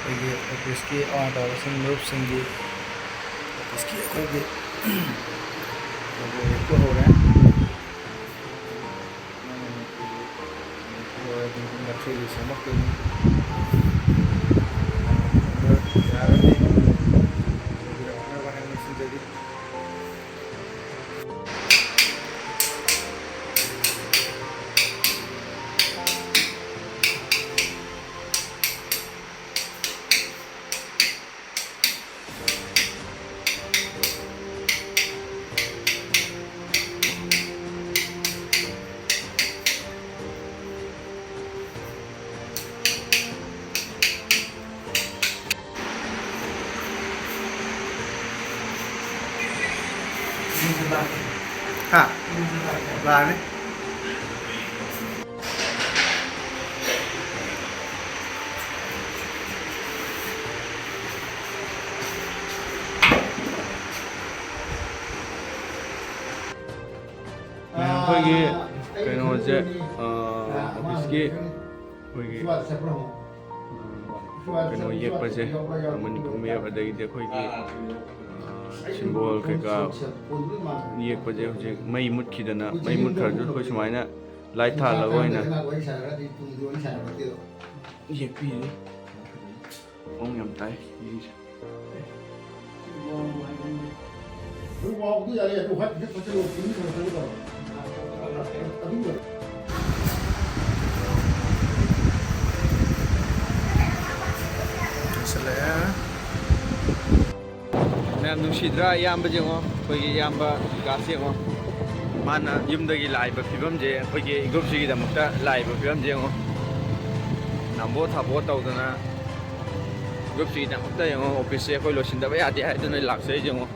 ꯑꯩꯈꯣꯏꯒꯤ ꯑꯣꯐꯤꯁꯀꯤ ꯑꯋꯥ ꯇꯥꯕꯁꯤꯡ ꯃꯔꯨꯞꯁꯤꯡꯒꯤ ꯑꯣꯐꯤꯁꯀꯤ ꯑꯩꯈꯣꯏꯒꯤ ꯂꯣꯒꯣ ꯌꯦꯛꯄ ꯍꯧꯔꯦ꯫ ꯃꯊ꯭ꯔꯤꯗꯤ ꯁꯦꯝꯃꯛꯇꯣꯏꯅꯤ꯫ ꯌꯥꯔꯒꯗꯤ ꯇꯧꯕꯤꯔꯛꯅꯕ ꯍꯥꯏꯅ ꯅꯤꯡꯁꯤꯡꯖꯔꯤ꯫ ꯍꯥ ꯂꯥꯛꯑꯅꯤ꯫ ꯑꯩꯈꯣꯏꯒꯤ ꯀꯩꯅꯣꯁꯦ ꯑꯣꯐꯤꯁꯀꯤ ꯑꯩꯈꯣꯏꯒꯤ ꯀꯩꯅꯣ ꯌꯦꯛꯄꯁꯦ ꯃꯅꯤꯄꯨꯔ ꯃꯦꯞ ꯑꯗꯒꯤꯗꯤ ꯑꯩꯈꯣꯏꯒꯤ ꯁꯤꯝꯕꯣꯜ ꯀꯩꯀꯥ ꯌꯦꯛꯄꯁꯦ ꯍꯧꯖꯤꯛ ꯃꯩ ꯃꯨꯠꯈꯤꯗꯅ ꯃꯩ ꯃꯨꯠꯈ꯭ꯔꯁꯨ ꯑꯩꯈꯣꯏ ꯁꯨꯃꯥꯏꯅ ꯂꯥꯏꯠ ꯊꯥꯜꯂꯒ ꯑꯣꯏꯅ ꯌꯦꯛꯄꯤꯔꯤ꯫ ꯃꯑꯣꯡ ꯌꯥꯝ ꯇꯥꯏ ꯌꯦꯡꯁꯦ꯫ ꯃꯌꯥꯝ ꯅꯨꯡꯁꯤꯗ꯭ꯔꯥ ꯏꯌꯥꯝꯕ ꯌꯦꯡꯉꯣ, ꯑꯩꯈꯣꯏꯒꯤ ꯏꯌꯥꯝꯕ ꯒꯥꯁ ꯌꯦꯡꯉꯣ, ꯃꯥꯅ ꯌꯨꯝꯗꯒꯤ ꯂꯥꯛꯏꯕ ꯐꯤꯕꯝꯁꯦ ꯑꯩꯈꯣꯏꯒꯤ ꯒ꯭ꯔꯨꯞꯁꯤꯒꯤꯗꯃꯛꯇ ꯂꯥꯛꯏꯕ ꯐꯤꯕꯝꯁꯦ ꯌꯦꯡꯉꯣ, ꯅꯝꯕꯣ ꯊꯥꯕꯣ ꯇꯧꯗꯅ ꯒ꯭ꯔꯨꯞꯁꯤꯒꯤꯗꯃꯛꯇ ꯌꯦꯡꯉꯣ, ꯑꯣꯐꯤꯁꯁꯦ ꯑꯩꯈꯣꯏ ꯂꯣꯏꯁꯤꯟꯗꯕ ꯌꯥꯗꯦ ꯍꯥꯏꯗꯨꯅ ꯂꯥꯛꯆꯩ ꯌꯦꯡꯉꯣ,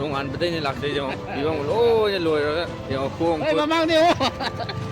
ꯅꯣꯡꯉꯥꯟꯕꯗꯩꯅꯦ ꯂꯥꯛꯆꯩ ꯌꯦꯡꯉꯣ, ꯐꯤꯕꯝ ꯂꯣꯏꯅ ꯂꯣꯏꯔꯒ ꯌꯦꯡꯉꯣ ꯈꯣꯡ ꯈꯨꯠ